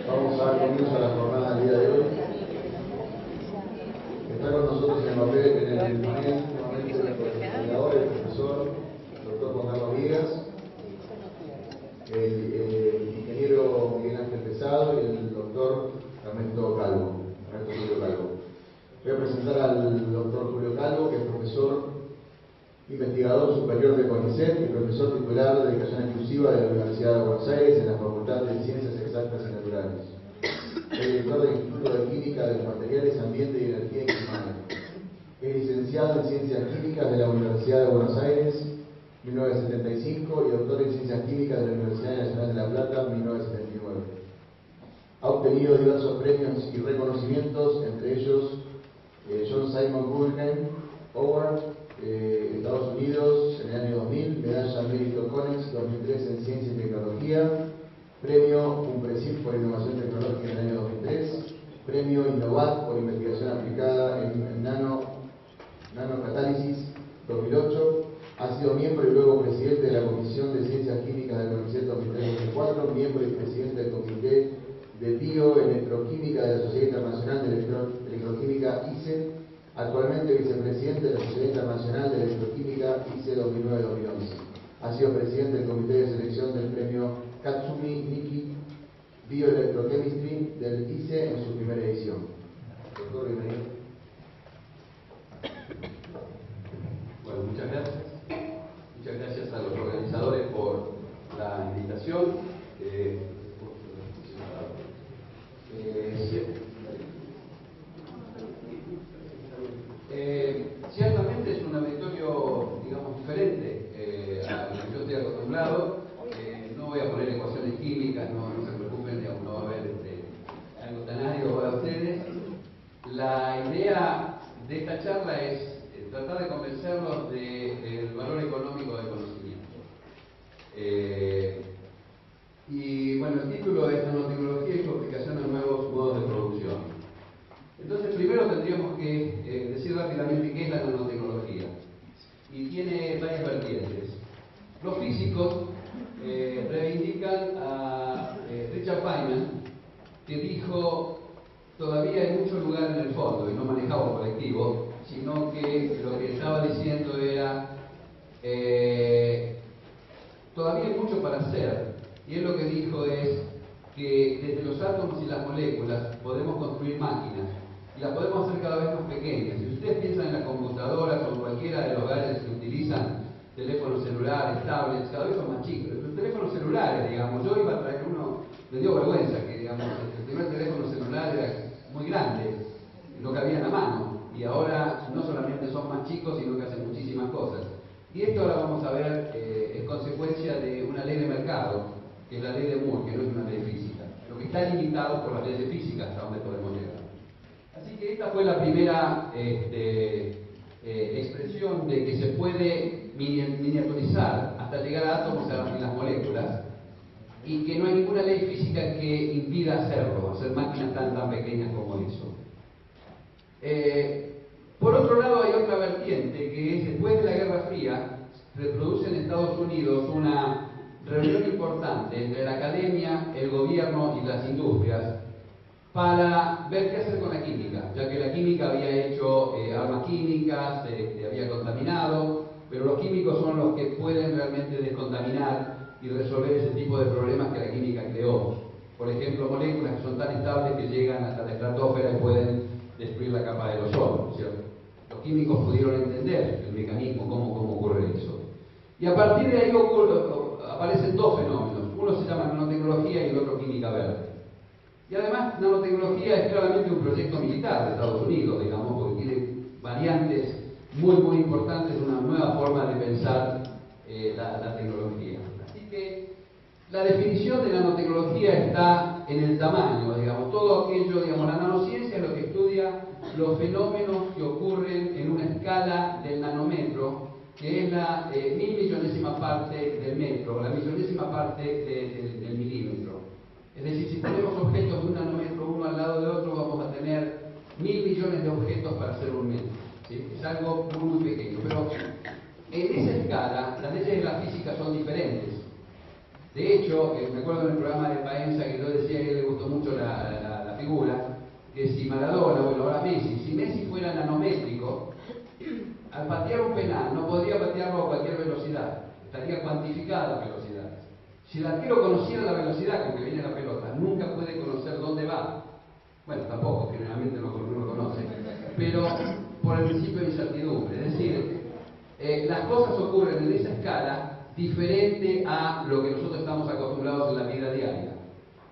Vamos a dar comienzo a la jornada del día de hoy. Está con nosotros en el papel, en el panel, nuevamente el coordinador, el profesor, el doctor Juan Carlos Viegas, el ingeniero Miguel Ángel Pesado y el doctor Ernesto Julio Calvo. Voy a presentar al doctor Julio Calvo, que es profesor investigador superior de CONICET y profesor titular de dedicación exclusiva de la Universidad de Buenos Aires en la Facultad de Ciencias Exactas y Naturales. Es director del Instituto de Química de los Materiales, Ambiente y Energía en Quimay. Es licenciado en Ciencias Químicas de la Universidad de Buenos Aires, 1975, y doctor en Ciencias Químicas de la Universidad Nacional de La Plata, 1979. Ha obtenido diversos premios y reconocimientos, entre ellos John Simon Guggenheim Award, Estados Unidos en el año 2000, Medalla Mérito Conex 2003 en Ciencia y Tecnología, Premio Umpresid por Innovación Tecnológica en el año 2003, Premio Innovat por Investigación Aplicada en Nanocatálisis 2008, ha sido miembro y luego presidente de la Comisión de Ciencias Químicas del CONICET 2003-2004, miembro y presidente del Comité de Bioelectroquímica de la Sociedad Internacional de Electroquímica ICE, actualmente vicepresidente de la Sociedad Internacional de Electroquímica ICE 2009-2011. Ha sido presidente del Comité de Selección del Premio Katsumi Miki Bioelectrochemistry del ICE en su primera edición. Doctor, bienvenido. Bueno, muchas gracias. Muchas gracias a los organizadores por la invitación. Ciertamente es un auditorio, digamos, diferente a lo que yo estoy acostumbrado. No voy a poner ecuaciones químicas, no se preocupen, digamos, no va a haber algo tan árido para ustedes. La idea de esta charla es tratar de convencerlos del valor económico del conocimiento. Y bueno, el título es Nanotecnología y su aplicación a nuevos modos de producción. Entonces, primero tendríamos que decir rápidamente qué es la nanotecnología. Y tiene varias vertientes. Los físicos reivindican a Richard Feynman, que dijo: todavía hay mucho lugar en el fondo, y no manejaba un colectivo, sino que lo que estaba diciendo era todavía hay mucho para hacer. Y él lo que dijo es que desde los átomos y las moléculas podemos construir máquinas, y las podemos hacer cada vez más pequeñas. Si ustedes piensan en las computadoras o en cualquiera de los gadgets que utilizan, teléfonos celulares, tablets, cada vez son más chicos. Los teléfonos celulares, digamos, yo iba a traer uno, me dio vergüenza que, digamos, el primer teléfono celular era muy grande, no cabía en la mano, y ahora no solamente son más chicos, sino que hacen muchísimas cosas. Y esto ahora vamos a ver es consecuencia de una ley de mercado, que es la ley de Moore, que no es una ley física, lo que está limitado por las leyes físicas hasta donde podemos llegar. Así que esta fue la primera expresión de que se puede miniaturizar hasta llegar a átomos y las moléculas, y que no hay ninguna ley física que impida hacerlo, hacer máquinas tan pequeñas como eso. Por otro lado, hay otra vertiente, que es: después de la Guerra Fría se produce en Estados Unidos una reunión importante entre la academia, el gobierno y las industrias para ver qué hacer con la química, ya que la química había hecho armas químicas, había contaminado, pero los químicos son los que pueden realmente descontaminar y resolver ese tipo de problemas que la química creó. Por ejemplo, moléculas que son tan estables que llegan hasta la estratosfera y pueden destruir la capa del ozono, ¿cierto? Los químicos pudieron entender el mecanismo, cómo ocurre eso. Y a partir de ahí aparecen dos fenómenos. Uno se llama nanotecnología y el otro química verde. Y además, nanotecnología es claramente un proyecto militar de Estados Unidos, digamos, porque tiene variantes muy importantes, una nueva forma de pensar la tecnología. Así que la definición de nanotecnología está en el tamaño, digamos, todo aquello, digamos, la nanociencia es lo que estudia los fenómenos que ocurren en una escala del nanómetro, que es la 1000.000.000ª parte del metro, la 1000.000ª parte del milímetro. Es decir, si ponemos objetos de un nanómetro uno al lado del otro, vamos a tener 1000 millones de objetos para hacer un metro, ¿sí? Es algo muy pequeño, pero en esa escala las leyes de la física son diferentes. De hecho, me acuerdo en el programa de Paenza que yo decía que a él le gustó mucho la figura, que si Maradona, bueno, ahora Messi, si Messi fuera nanométrico, al patear un penal no podría patearlo a cualquier velocidad, estaría cuantificada la velocidad. Si el arquero conociera la velocidad con que viene la pelota, nunca puede conocer dónde va. Bueno, tampoco, generalmente no lo conoce, pero por el principio de incertidumbre. Es decir, las cosas ocurren en esa escala diferente a lo que nosotros estamos acostumbrados en la vida diaria.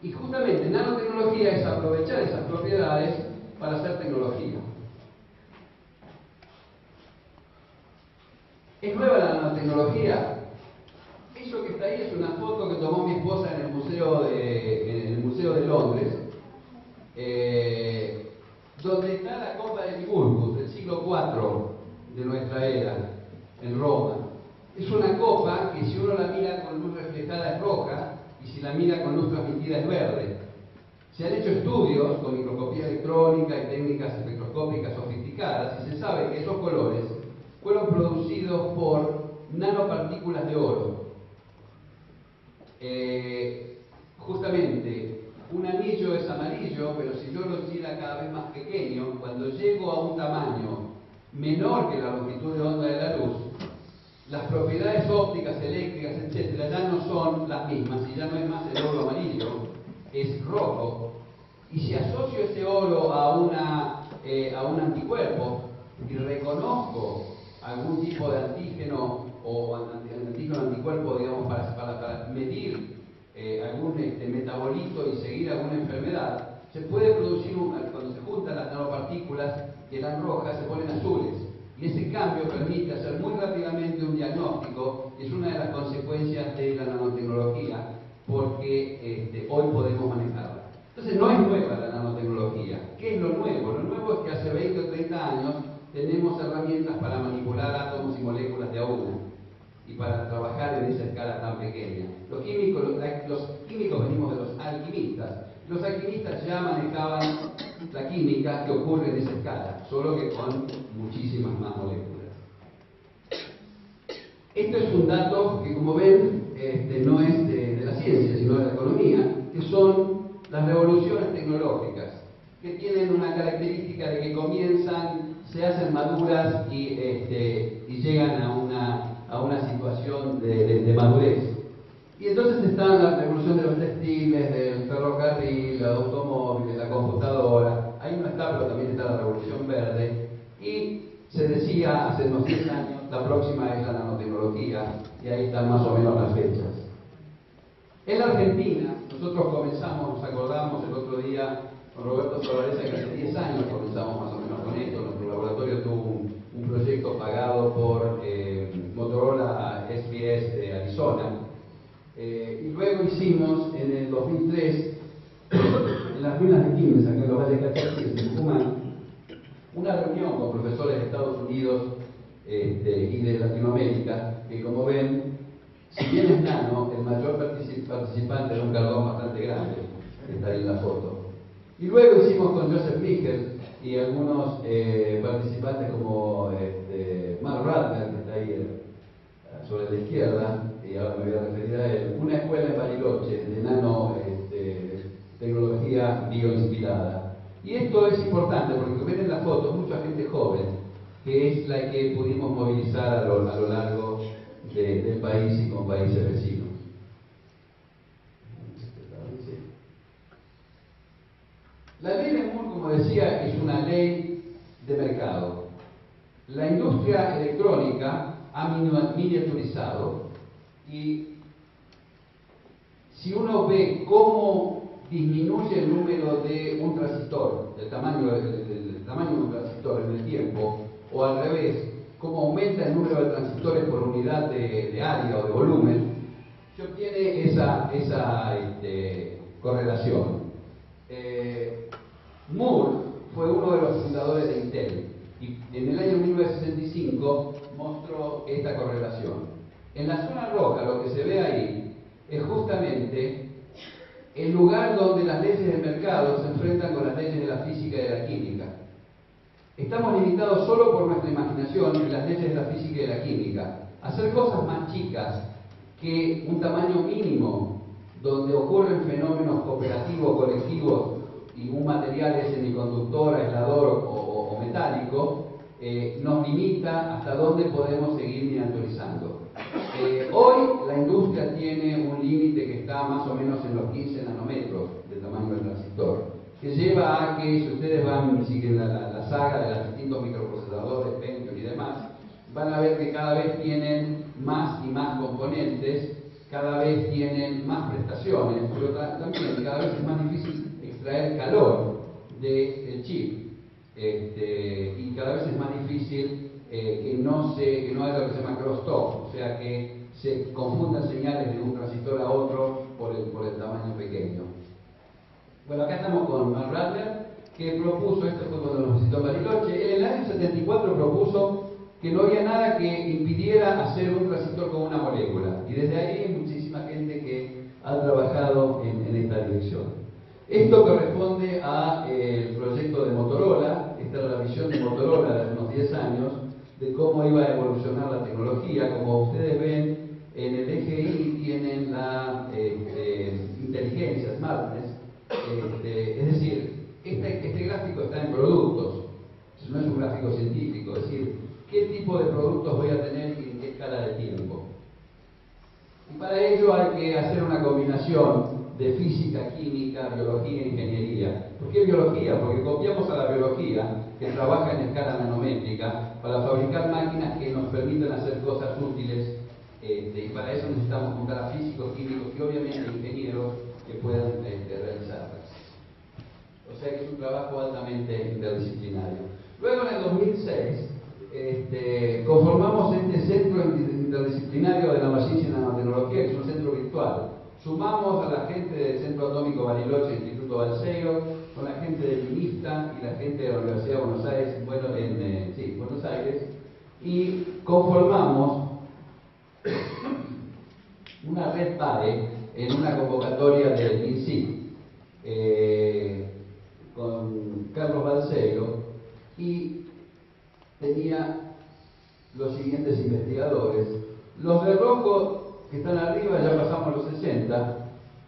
Y justamente nanotecnología es aprovechar esas propiedades para hacer tecnología. ¿Es nueva la nanotecnología? Eso que está ahí es una foto que tomó mi esposa en el Museo de Londres, donde está la copa de Limurgus del siglo IV de nuestra era, en Roma. Es una copa que si uno la mira con luz reflejada es roja y si la mira con luz transmitida es verde. Se han hecho estudios con microscopía electrónica y técnicas espectroscópicas sofisticadas y se sabe que esos colores fueron producidos por nanopartículas de oro. Justamente, un anillo es amarillo, pero si yo lo hiciera cada vez más pequeño, cuando llego a un tamaño menor que la longitud de onda de la luz, las propiedades ópticas, eléctricas, etcétera, ya no son las mismas y ya no es más el oro amarillo, es rojo. Y si asocio ese oro a un anticuerpo y reconozco algún tipo de antígeno o anticuerpo, digamos, para medir algún metabolito y seguir alguna enfermedad, se puede producir, cuando se juntan las nanopartículas que eran rojas, se ponen azules. Y ese cambio permite hacer muy rápidamente un diagnóstico, y es una de las consecuencias de la nanotecnología, porque hoy podemos manejarla. Entonces no es nueva la nanotecnología. ¿Qué es lo nuevo? Lo nuevo es que hace 20 o 30 años tenemos herramientas para manipular átomos y moléculas de a una y para trabajar en esa escala tan pequeña. Los químicos venimos de los alquimistas. Los alquimistas ya manejaban la química que ocurre en esa escala, solo que con muchísimas más moléculas. Esto es un dato que, como ven, no es de la ciencia, sino de la economía, que son las revoluciones tecnológicas, que tienen una característica de que comienzan, se hacen maduras y llegan a una situación de madurez. Y entonces está la revolución de los textiles, del ferrocarril, los automóviles, la computadora. Ahí no está, pero también está la revolución verde. Y se decía hace unos 10 años, la próxima es la nanotecnología, y ahí están más o menos las fechas. En la Argentina, nosotros comenzamos, nos acordamos el otro día con Roberto Solaresa, que hace 10 años comenzamos más o menos con esto. Nuestro laboratorio tuvo un proyecto pagado por Motorola SBS de Arizona. Y luego hicimos en el 2003, en las minas de Quilmes, acá en los Valles Cachaquíes, en Tucumán, una reunión con profesores de Estados Unidos y de Latinoamérica, que como ven, si bien es nano, el mayor participante era un cardón bastante grande, que está ahí en la foto. Y luego hicimos con Joseph Michel y algunos participantes como Mark Radner, que está ahí sobre la izquierda, y ahora me voy a referir a él, una escuela en Bariloche de nanotecnología bioinspirada. Y esto es importante porque, como ven en la foto, mucha gente joven, que es la que pudimos movilizar a lo largo del país y con países vecinos. La ley de Moore, como decía, es una ley de mercado. La industria electrónica ha miniaturizado, y si uno ve cómo disminuye el número de un transistor, el tamaño de un transistor en el tiempo, o al revés, cómo aumenta el número de transistores por unidad de área o de volumen, se obtiene esa correlación. Moore fue uno de los fundadores de Intel y en el año 1965 mostró esta correlación. En la zona roja, lo que se ve ahí es justamente el lugar donde las leyes del mercado se enfrentan con las leyes de la física y de la química. Estamos limitados solo por nuestra imaginación y las leyes de la física y de la química. Hacer cosas más chicas que un tamaño mínimo donde ocurren fenómenos cooperativos, colectivos, y un material es semiconductor, aislador o metálico, nos limita hasta dónde podemos seguir miniaturizando. Hoy la industria tiene un límite que está más o menos en los 15 nanómetros del tamaño del transistor, que lleva a que, si ustedes van y siguen la saga de los distintos microprocesadores, Pentium y demás, van a ver que cada vez tienen más y más componentes, cada vez tienen más prestaciones, pero también cada vez es más difícil extraer calor del chip, y cada vez es más difícil que no haya lo que se llama crosstalk, o sea que se confundan señales de un transistor a otro por el tamaño pequeño. Bueno, acá estamos con Mark Radler, que propuso, esto fue cuando nos visitó Bariloche, en el año 74 propuso que no había nada que impidiera hacer un transistor con una molécula, y desde ahí hay muchísima gente que ha trabajado en esta dirección. Esto corresponde al proyecto de Motorola. Esta era la visión de Motorola de hace unos 10 años, de cómo iba a evolucionar la tecnología. Como ustedes ven, en el eje Y tienen la inteligencia, smartness, es decir, este gráfico está en productos, no es un gráfico científico, es decir, qué tipo de productos voy a tener y en qué escala de tiempo. Y para ello hay que hacer una combinación de física, química, biología e ingeniería. ¿Por qué biología? Porque copiamos a la biología, que trabaja en escala nanométrica, para fabricar máquinas que nos permiten hacer cosas útiles, y para eso necesitamos juntar a físicos, químicos y obviamente ingenieros que puedan realizarlas. O sea que es un trabajo altamente interdisciplinario. Luego, en el 2006, conformamos este centro interdisciplinario de nanociencia y nanotecnología, que es un centro virtual. Sumamos a la gente del Centro Atómico Bariloche, Instituto Balseiro, con la gente del INISTA y la gente de la Universidad de Buenos Aires, Buenos Aires, y conformamos una red PAE en una convocatoria del INSIC con Carlos Balseiro, y tenía los siguientes investigadores. Los de rojo que están arriba ya pasamos los 60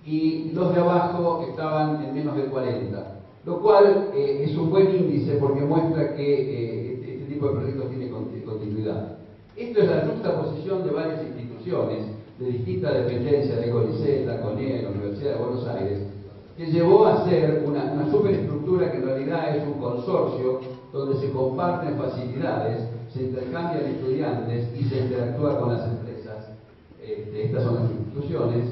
y los de abajo estaban en menos de 40, lo cual es un buen índice porque muestra que este tipo de proyectos tiene continuidad. Esto es la juxtaposición de varias instituciones de distintas dependencias de CONICET, la CONIE, la Universidad de Buenos Aires, que llevó a ser una superestructura que en realidad es un consorcio donde se comparten facilidades, se intercambian estudiantes y se interactúa con las empresas. Estas son las instituciones,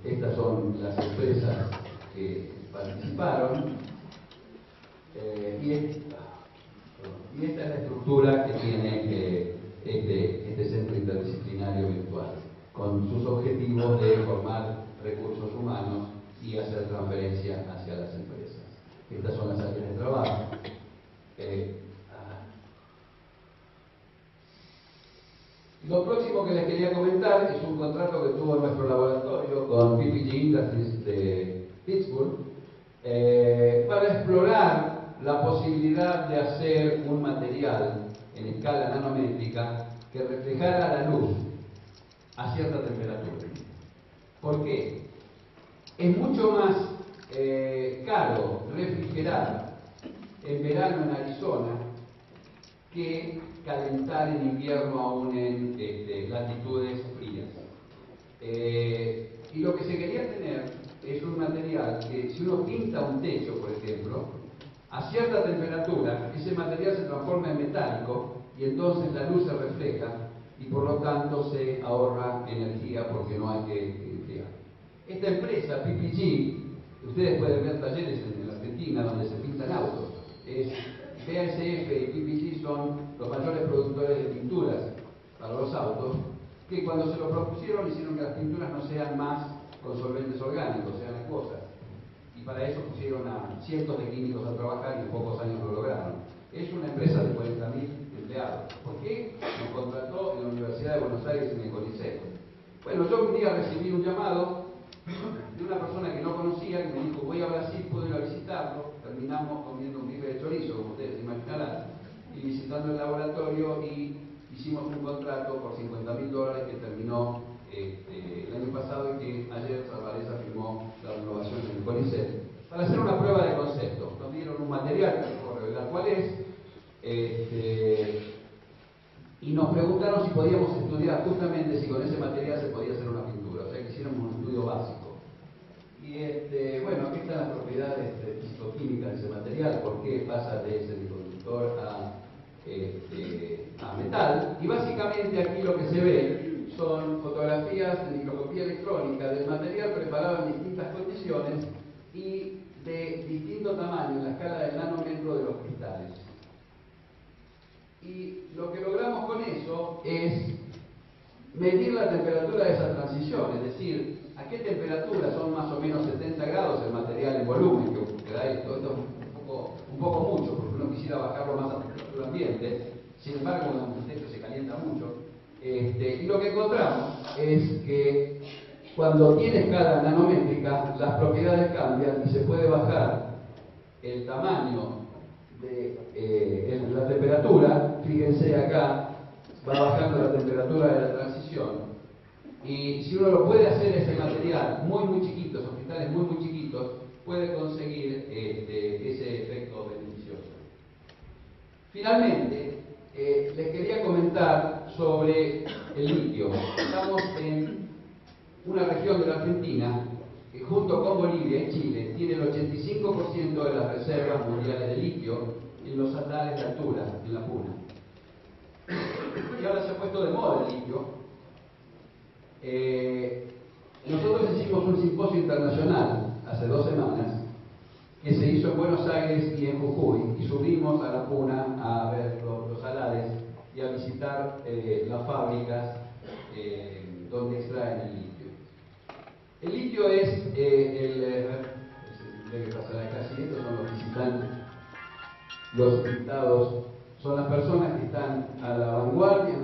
estas son las empresas que participaron, y esta es la estructura que tiene este centro interdisciplinario virtual, con sus objetivos de formar recursos humanos y hacer transferencia hacia las empresas. Estas son las áreas de trabajo. Lo próximo que les quería comentar es un contrato que tuvo nuestro laboratorio con PPG Industries de Pittsburgh para explorar la posibilidad de hacer un material en escala nanométrica que reflejara la luz a cierta temperatura. ¿Por qué? Es mucho más caro refrigerar en verano en Arizona que calentar en invierno aún en latitudes frías. Y lo que se quería tener es un material que, si uno pinta un techo, por ejemplo, a cierta temperatura, ese material se transforma en metálico y entonces la luz se refleja y por lo tanto se ahorra energía porque no hay que enfriar. Esta empresa, PPG, ustedes pueden ver talleres en la Argentina donde se pintan autos. BASF y PPG son los mayores productores de pinturas para los autos, que cuando se lo propusieron hicieron que las pinturas no sean más con solventes orgánicos, sean acuosas. Y para eso pusieron a cientos de químicos a trabajar y en pocos años lo lograron. Es una empresa de 40.000 empleados. ¿Por qué? Nos contrató en la Universidad de Buenos Aires en el CONICET. Bueno, yo un día recibí un llamado de una persona que no conocía, que me dijo: voy a Brasil, puedo ir a visitarlo. Terminamos comiendo un bife de chorizo, como ustedes imaginarán, y visitando el laboratorio, y hicimos un contrato por $50.000 que terminó el año pasado y que ayer Salvareza firmó la renovación en el CONICET, para hacer una prueba de concepto. Nos dieron un material, que no puedo revelar cuál es, y nos preguntaron si podíamos estudiar justamente si con ese material se podía hacer una pintura, o sea que hiciéramos un estudio básico. Y bueno, aquí están las propiedades físico-químicas de ese material, por qué pasa de semiconductor a metal, y básicamente aquí lo que se ve son fotografías de microscopía electrónica del material preparado en distintas condiciones y de distinto tamaño en la escala del nanómetro de los cristales. Y lo que logramos con eso es medir la temperatura de esa transición, es decir, a qué temperatura son más o menos 70 grados el material en volumen que da esto. Esto es un poco mucho, porque uno quisiera bajarlo más a temperatura ambiente, sin embargo el techo se calienta mucho. Y lo que encontramos es que cuando tiene escala nanométrica, las propiedades cambian y se puede bajar el tamaño de la temperatura. Fíjense acá, va bajando la temperatura de la transición. Y si uno lo puede hacer ese material muy chiquitos, esos cristales muy chiquitos, puede conseguir ese efecto beneficioso. Finalmente, les quería comentar sobre el litio. Estamos en una región de la Argentina que junto con Bolivia y Chile tiene el 85% de las reservas mundiales de litio en los andares de altura, en la Puna. Y ahora se ha puesto de moda el litio. Nosotros hicimos un simposio internacional hace 2 semanas que se hizo en Buenos Aires y en Jujuy, y subimos a la Puna a ver los salares y a visitar las fábricas donde extraen el litio. El litio es debe pasar acá, sí, estos son los visitantes, los invitados, son las personas que están a la vanguardia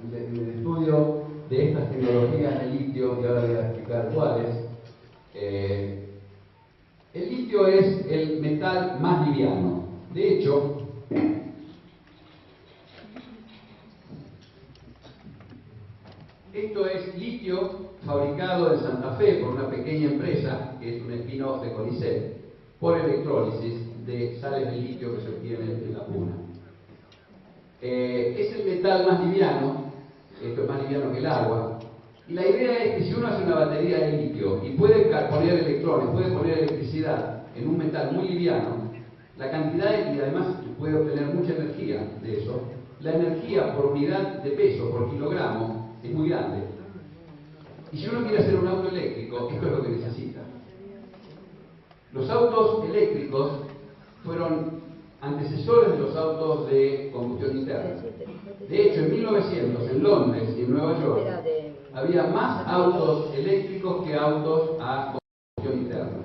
en el estudio de estas tecnologías de litio, y ahora voy a explicar cuáles. El litio es el metal más liviano. De hecho, esto es litio fabricado en Santa Fe por una pequeña empresa, que es un spin-off de CONICET, por electrólisis de sales de litio que se obtienen en la Puna. Es el metal más liviano. Esto es más liviano que el agua, y la idea es que si uno hace una batería de litio y puede poner electrones, puede poner electricidad en un metal muy liviano, la cantidad, y además puede obtener mucha energía de eso, la energía por unidad de peso, por kilogramo, es muy grande. Y si uno quiere hacer un auto eléctrico, esto es lo que necesita. Los autos eléctricos fueron antecesores de los autos de combustión interna. De hecho, en 1900, en Londres y en Nueva York, había más autos eléctricos que autos a combustión interna.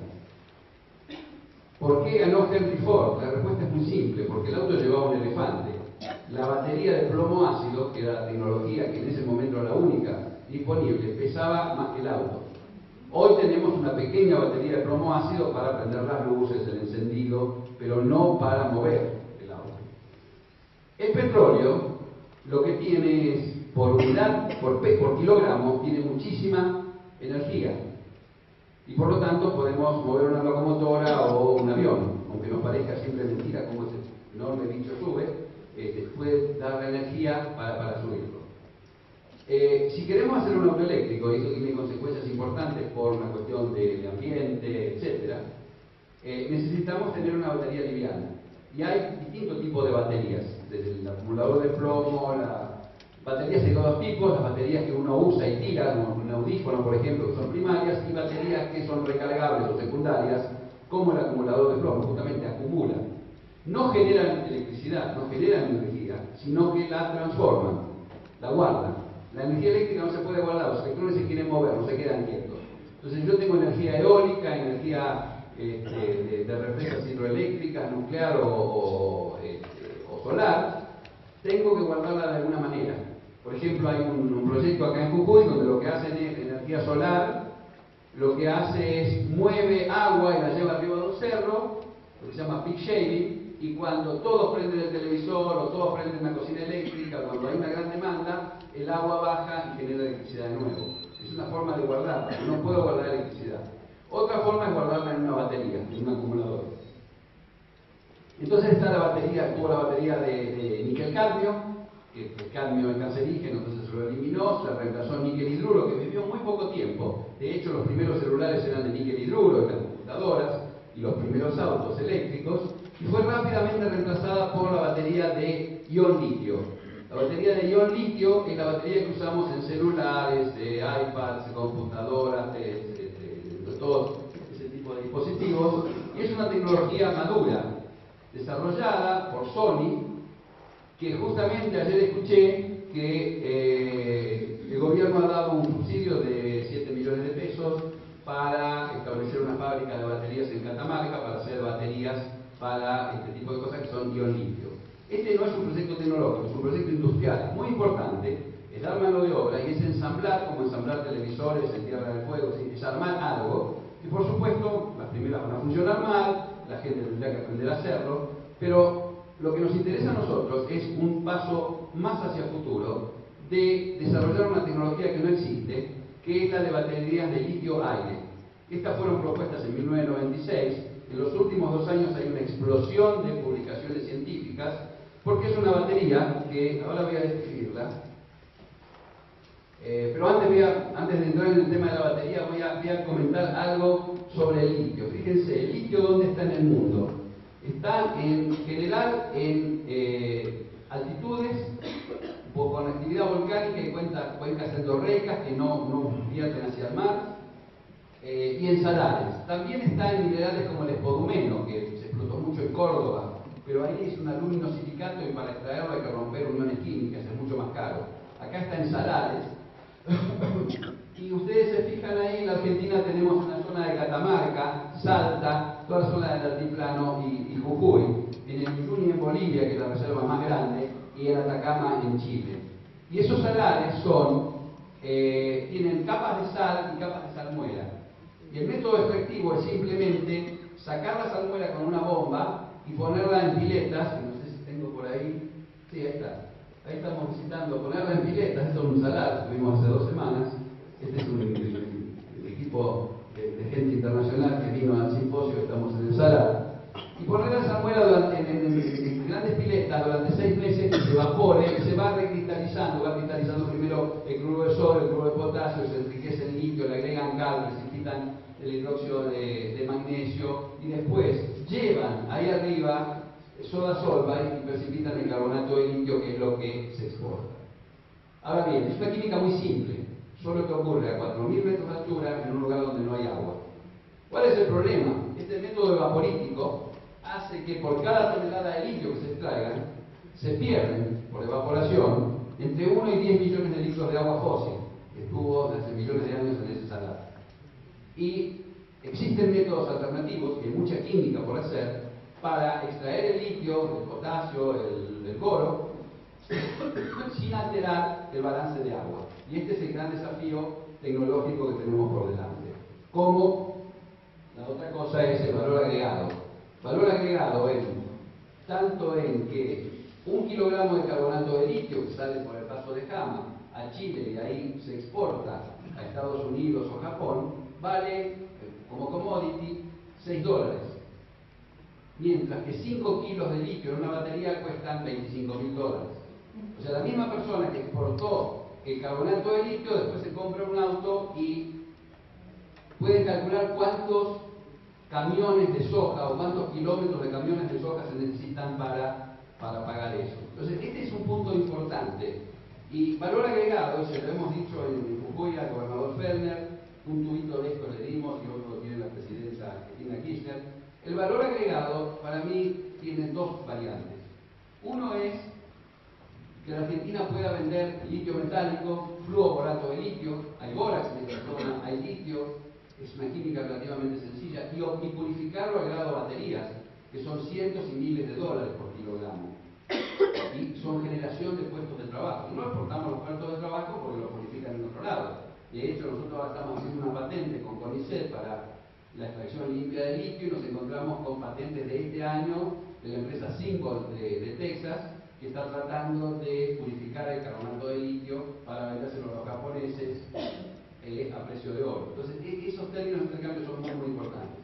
¿Por qué ganó Henry Ford? La respuesta es muy simple, porque el auto llevaba un elefante. La batería de plomo ácido, que era la tecnología que en ese momento era la única disponible, pesaba más que el auto. Hoy tenemos una pequeña batería de plomo ácido para prender las luces, el encendido, pero no para mover el auto. El petróleo lo que tiene es, por unidad, por kilogramo, tiene muchísima energía. Y por lo tanto podemos mover una locomotora o un avión, aunque nos parezca siempre mentira cómo ese enorme bicho sube, puede dar la energía para subirlo. Si queremos hacer un auto eléctrico, y eso tiene consecuencias importantes por una cuestión de ambiente, etc., necesitamos tener una batería liviana. Y hay distintos tipos de baterías, desde el acumulador de plomo, baterías de todos tipos, las baterías que uno usa y tira, como un audífono, por ejemplo, que son primarias, y baterías que son recargables o secundarias, como el acumulador de plomo, justamente acumulan. No generan electricidad, no generan energía, sino que la transforman, la guardan. La energía eléctrica no se puede guardar, los electrones se quieren mover, no se quedan quietos. Entonces yo tengo energía eólica, energía de represas hidroeléctricas, nuclear o solar, tengo que guardarla de alguna manera. Por ejemplo, hay un proyecto acá en Jujuy donde lo que hacen es energía solar, lo que hace es mueve agua y la lleva arriba de un cerro, lo que se llama peak shaving, y cuando todos prenden el televisor o todos prenden una cocina eléctrica, cuando hay una gran demanda, el agua baja y genera electricidad de nuevo. Es una forma de guardarla, no puedo guardar electricidad. Otra forma es guardarla en una batería, en un acumulador. Entonces está la batería, tuvo la batería de níquel-cadmio, que el cadmio es cancerígeno, entonces se lo eliminó, se reemplazó en níquel-hidruro, que vivió muy poco tiempo. De hecho, los primeros celulares eran de níquel-hidruro, en las computadoras, y los primeros autos eléctricos, y fue rápidamente reemplazada por la batería de ion litio. La batería de ion litio es la batería que usamos en celulares, iPads, computadoras, todo ese tipo de dispositivos, y es una tecnología madura, desarrollada por Sony, que justamente ayer escuché que el gobierno ha dado un subsidio de 7 millones de pesos para establecer una fábrica de baterías en Catamarca, para hacer baterías para este tipo de cosas que son ion litio. Este no es un proyecto tecnológico, es un proyecto industrial muy importante, es dar mano de obra y es ensamblar, como ensamblar televisores en Tierra del Fuego, es armar algo, que por supuesto las primeras van a funcionar mal, la gente tendrá que aprender a hacerlo, pero lo que nos interesa a nosotros es un paso más hacia el futuro de desarrollar una tecnología que no existe, que es la de baterías de litio-aire. Estas fueron propuestas en 1996, en los últimos 2 años hay una explosión de publicaciones científicas, porque es una batería que, ahora voy a describirla, pero antes de entrar en el tema de la batería voy a comentar algo sobre el litio. Fíjense, el litio ¿dónde está en el mundo? Está en general en altitudes con actividad volcánica y cuencas endorreicas que no vierten hacia el mar, y en salares. También está en minerales como el espodumeno, que se explotó mucho en Córdoba, pero ahí es un aluminosilicato y para extraerlo hay que romper uniones químicas, es mucho más caro. Acá está en salares. Y ustedes se fijan ahí, en la Argentina tenemos una zona de Catamarca, Salta, toda la zona del altiplano y Jujuy, en el Uyuni en Bolivia, que es la reserva más grande, y en Atacama en Chile. Y esos salares tienen capas de sal y capas de salmuera. Y el método extractivo es simplemente sacar la salmuera con una bomba y ponerla en piletas, que no sé si tengo por ahí, sí, ahí está. Ahí estamos visitando, ponerla en piletas, esto es un salar, estuvimos hace 2 semanas, este es un equipo de gente internacional que vino al simposio, estamos en el salar, y poner la salmuera en grandes piletas durante 6 meses, que se evapore y se va cristalizando primero el cloruro de sodio, el cloruro de potasio, se enriquece el litio, le agregan cal, precipitan el hidróxido de magnesio, y después llevan ahí arriba soda solvay y precipitan el carbonato de litio, que es lo que se exporta. Ahora bien, es una química muy simple, solo que ocurre a 4.000 metros de altura en un lugar donde no hay agua. ¿Cuál es el problema? Este método evaporítico hace que por cada tonelada de litio que se extraiga, se pierden por evaporación entre 1 y 10 millones de litros de agua fósil, que estuvo desde millones de años en ese salar. Y existen métodos alternativos, y hay mucha química por hacer, para extraer el litio, el potasio, el boro, sin alterar el balance de agua. Y este es el gran desafío tecnológico que tenemos por delante. Como la otra cosa es el valor agregado. Valor agregado tanto en que 1 kilogramo de carbonato de litio que sale por el paso de Jama a Chile y ahí se exporta a Estados Unidos o Japón, vale como commodity $6. Mientras que 5 kilos de litio en una batería cuestan $25.000. O sea, la misma persona que exportó el carbonato de litio después se compra un auto y puede calcular cuántos camiones de soja o cuántos kilómetros de camiones de soja se necesitan para pagar eso. Entonces, este es un punto importante. Y valor agregado, se lo hemos dicho en Jujuy al gobernador Fellner, un tubito de esto le dimos y otro lo tiene la presidenta Cristina Kirchner. El valor agregado, para mí, tiene 2 variantes. Uno es que la Argentina pueda vender litio metálico, fluoborato de litio, hay bórax en esta zona, hay litio, es una química relativamente sencilla, y purificarlo a grado baterías, que son cientos y miles de dólares por kilogramo. Y son generación de puestos de trabajo. No exportamos los puestos de trabajo porque los purifican en otro lado. De hecho, nosotros estamos haciendo una patente con CONICET para la extracción limpia de litio y nos encontramos con patentes de este año de la empresa Symbol de Texas, que está tratando de purificar el carbonato de litio para vendérselo a los japoneses a precio de oro. Entonces, esos términos de intercambio son muy, muy importantes.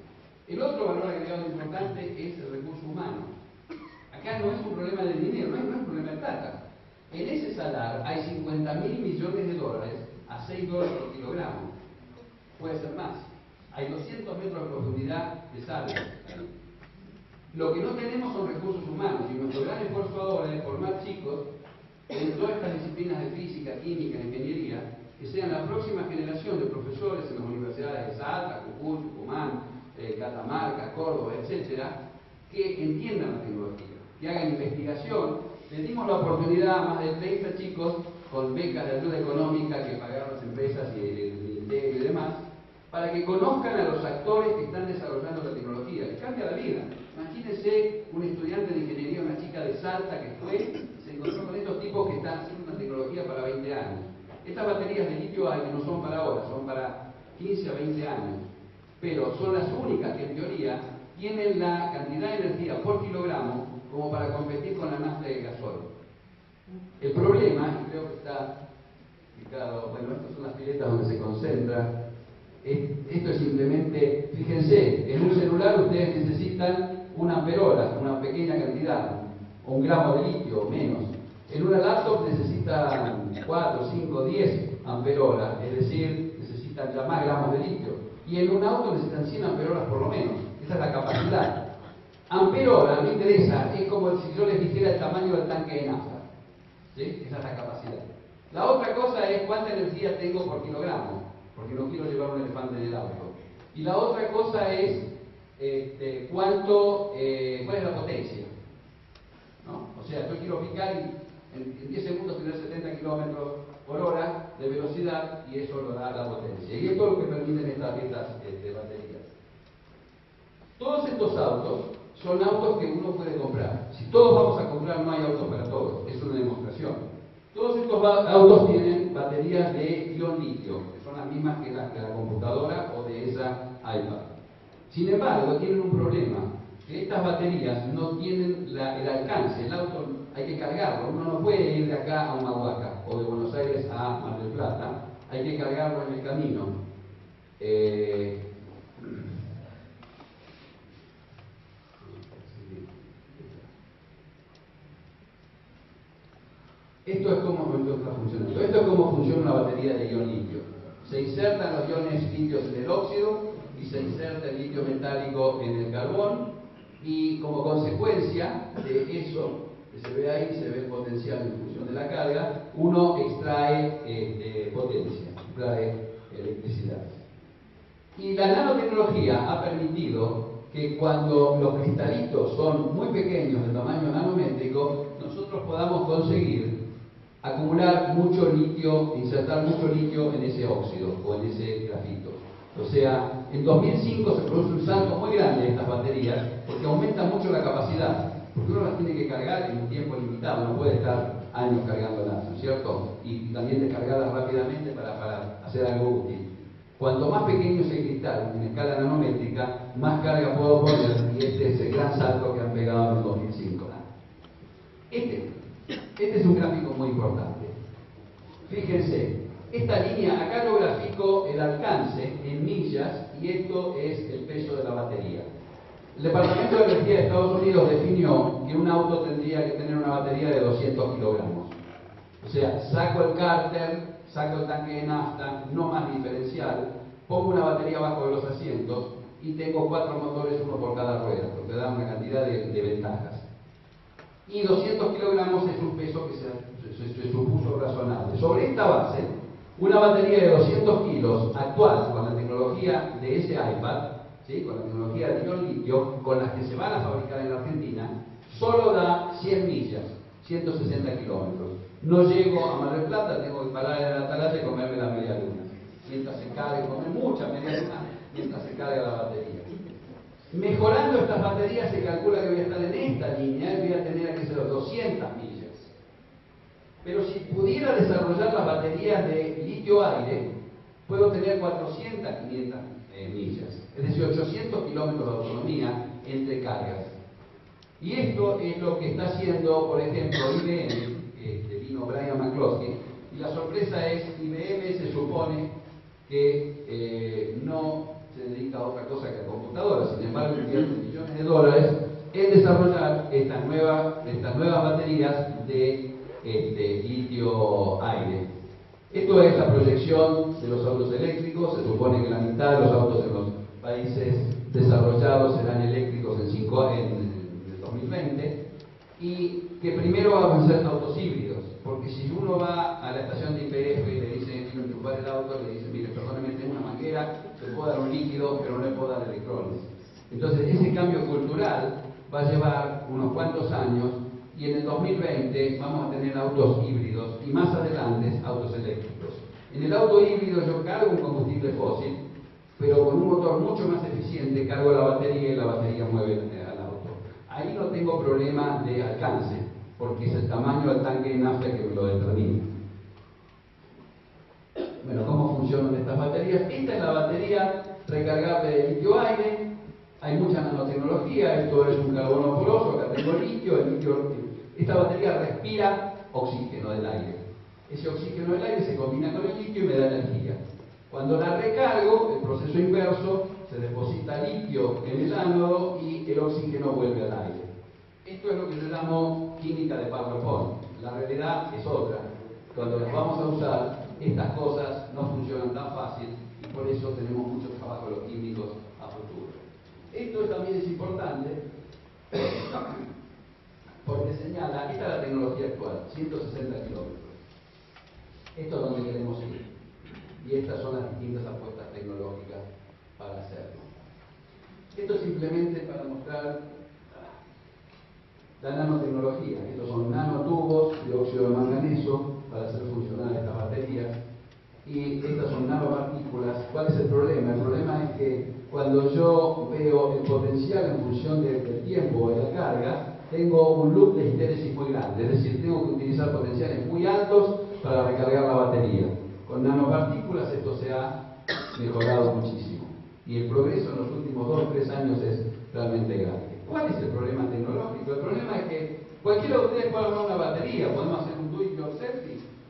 El otro valor agregado importante es el recurso humano. Acá no es un problema de dinero, no es un problema de plata. En ese salar hay 50.000 millones de dólares a $6 por kilogramo. Puede ser más. Hay 200 metros de profundidad de sal. Lo que no tenemos son recursos humanos, y nuestro gran esfuerzo ahora es formar chicos en todas estas disciplinas de física, química, ingeniería, que sean la próxima generación de profesores en las universidades de Salta, Jujuy, Tucumán, Catamarca, Córdoba, etcétera, que entiendan la tecnología, que hagan investigación. Les dimos la oportunidad a más de 30 chicos con becas de ayuda económica que pagaron las empresas y el ministerio y demás, para que conozcan a los actores que están desarrollando la tecnología. Les cambia la vida. Imagínense un estudiante de ingeniería, una chica de Salta que se encontró con estos tipos que están haciendo una tecnología para 20 años. Estas baterías de litio hay que no son para ahora, son para 15 a 20 años, pero son las únicas que en teoría tienen la cantidad de energía por kilogramo como para competir con la nafta y el gasóleo. El problema, y creo que está explicado, bueno, estas son las piletas donde se concentra. Esto es simplemente, fíjense, en un celular ustedes necesitan 1 amperola, una pequeña cantidad, o 1 gramo de litio o menos. En una laptop necesitan 4, 5, 10 amperolas, es decir, necesitan ya más gramos de litio. Y en un auto necesitan 100 amperolas por lo menos. Esa es la capacidad. Amperola, me interesa, es como si yo les dijera el tamaño del tanque de nafta. ¿Sí? Esa es la capacidad. La otra cosa es cuánta energía tengo por kilogramo, porque no quiero llevar un elefante en el auto. Y la otra cosa es cuál es la potencia. ¿No? O sea, yo quiero picar y en 10 segundos tener 70 kilómetros por hora de velocidad, y eso lo da la potencia. Y esto es lo que permiten estas baterías. Todos estos autos son autos que uno puede comprar. Si todos vamos a comprar, no hay autos para todos. Es una demostración. Todos estos autos tienen baterías de ion litio, que son las mismas que las de la computadora o de esa iPad. Sin embargo, tienen un problema, que estas baterías no tienen el alcance. El auto hay que cargarlo. Uno no puede ir de acá a Humahuaca o de Buenos Aires a Mar del Plata. Hay que cargarlo en el camino. Esto es cómo funciona una batería de ion litio. Se insertan los iones litios en el óxido y se inserta el litio metálico en el carbón, y como consecuencia de eso que se ve ahí, se ve el potencial en función de la carga, uno extrae potencia, extrae electricidad. Y la nanotecnología ha permitido que cuando los cristalitos son muy pequeños, de tamaño nanométrico, nosotros podamos conseguir acumular mucho litio, insertar mucho litio en ese óxido o en ese grafito. O sea, en 2005 se produce un salto muy grande de estas baterías porque aumenta mucho la capacidad, porque uno las tiene que cargar en un tiempo limitado, no puede estar años cargándolas, ¿no es cierto? Y también descargarlas rápidamente para hacer algo útil. Cuanto más pequeño es el cristal, en escala nanométrica, más carga puedo poner, y este es el gran salto que han pegado en el 2005. Este es un gráfico muy importante. Fíjense, esta línea, acá lo grafico el alcance en millas, y esto es el peso de la batería. El Departamento de Energía de Estados Unidos definió que un auto tendría que tener una batería de 200 kilogramos. O sea, saco el cárter, saco el tanque de nafta, no más diferencial, pongo una batería abajo de los asientos y tengo 4 motores, uno por cada rueda, porque da una cantidad de ventajas. Y 200 kilogramos es un peso que se supuso razonable. Sobre esta base, una batería de 200 kilos actual, con la tecnología de ese iPad, ¿sí? Con la tecnología de ion litio, con las que se van a fabricar en la Argentina, solo da 100 millas, 160 kilómetros. No llego a Mar del Plata, tengo que parar en la atalaya y comerme la media luna. Mientras se cargue, comer mucha media luna, mientras se carga la batería. Mejorando estas baterías, se calcula que voy a estar en esta línea y voy a tener que ser 200 millas. Pero si pudiera desarrollar las baterías de litio-aire, puedo tener 400, 500 millas. Es decir, 800 kilómetros de autonomía entre cargas. Y esto es lo que está haciendo, por ejemplo, IBM, vino Brian McCloskey, y la sorpresa es, IBM se supone que no se dedica a otra cosa que a computadoras, sin embargo invierte millones de dólares en desarrollar estas nuevas baterías de litio-aire. Esto es la proyección de los autos eléctricos. Se supone que la mitad de los autos en los países desarrollados serán eléctricos en el 2020, y que primero van a ser autos híbridos, porque si uno va a la estación de YPF y le dice quiero enchufar el auto, le dice mire, perdóneme, tengo una manguera, te puedo dar un líquido, pero no le puedo dar electrones. Entonces ese cambio cultural va a llevar unos cuantos años, y en el 2020 vamos a tener autos híbridos y más adelante autos eléctricos. En el auto híbrido yo cargo un combustible fósil, pero con un motor mucho más eficiente cargo la batería y la batería mueve al auto. Ahí no tengo problema de alcance, porque es el tamaño del tanque de nafta que me lo determina. Bueno, ¿cómo funcionan estas baterías? Esta es la batería recargable de litio-aire. Hay mucha nanotecnología, esto es un carbono poroso, acá tengo litio, esta batería respira oxígeno del aire. Ese oxígeno del aire se combina con el litio y me da energía. Cuando la recargo, el proceso inverso, se deposita litio en el ánodo y el oxígeno vuelve al aire. Esto es lo que yo llamo química de PowerPoint. La realidad es otra. Cuando las vamos a usar, estas cosas no funcionan tan fácil, y por eso tenemos mucho trabajo los químicos a futuro. Esto también es importante porque señala, esta es la tecnología actual, 160 kilómetros. Esto es donde queremos ir. Y estas son las distintas apuestas tecnológicas para hacerlo. Esto es simplemente para mostrar la nanotecnología. Estos son nanotubos de óxido de manganeso para hacer funcionar estas baterías. Y estas son nanopartículas. ¿Cuál es el problema? El problema es que cuando yo veo el potencial en función del tiempo de la carga, tengo un loop de histéresis muy grande. Es decir, tengo que utilizar potenciales muy altos para recargar la batería. Con nanopartículas esto se ha mejorado muchísimo. Y el progreso en los últimos 2 o 3 años es realmente grande. ¿Cuál es el problema tecnológico? El problema es que cualquiera de ustedes puede armar una batería, podemos hacer un do it yourself.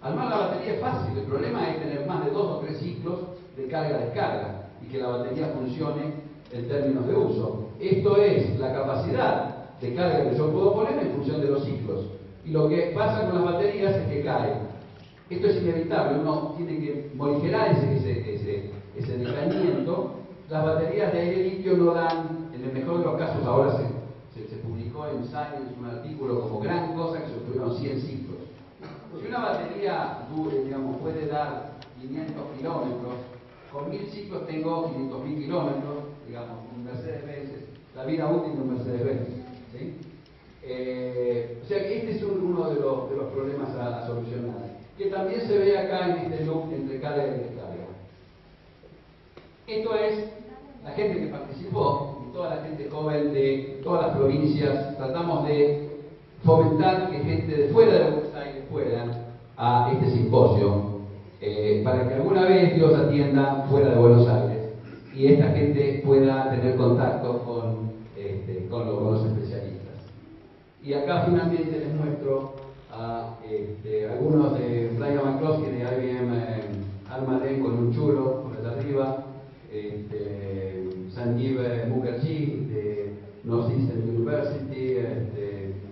Armar la batería es fácil, el problema es tener más de 2 o 3 ciclos de carga-descarga y que la batería funcione en términos de uso. Esto es la capacidad de carga que yo puedo poner en función de los ciclos. Y lo que pasa con las baterías es que caen. Esto es inevitable, uno tiene que morigerar ese decaimiento. Las baterías de aire litio no dan, en el mejor de los casos, ahora se publicó en Science un artículo como gran cosa que se obtuvieron 100 ciclos. Si una batería puede dar 500 kilómetros, con 1000 ciclos tengo 500.000 kilómetros, digamos, un Mercedes-Benz, la vida útil de un Mercedes-Benz. ¿Sí? O sea que este es uno de los problemas a solucionar, que también se ve acá en este loop entre carga y descarga. Esto es la gente que participó, y toda la gente joven de todas las provincias. Tratamos de fomentar que gente de fuera de Buenos Aires fuera a este simposio, para que alguna vez Dios atienda fuera de Buenos Aires y esta gente pueda tener contacto con los especialistas. Y acá finalmente les muestro a algunos de Brian McCloskey de IBM Almaden con un chulo por allá arriba, Sanjeev Mukherjee de Northeastern University,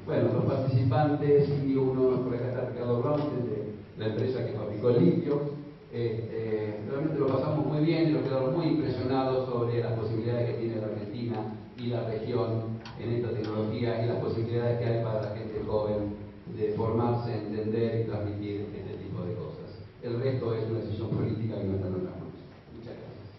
bueno, los participantes, y uno, por acá está Ricardo Bronstein de la empresa que fabricó el litio. Realmente lo pasamos muy bien y nos quedamos muy impresionados sobre las posibilidades que tiene la Argentina y la región en esta tecnología y las posibilidades que hay para la gente joven de formarse, entender y transmitir este tipo de cosas. El resto es una decisión política que no está en nuestras manos. Muchas gracias.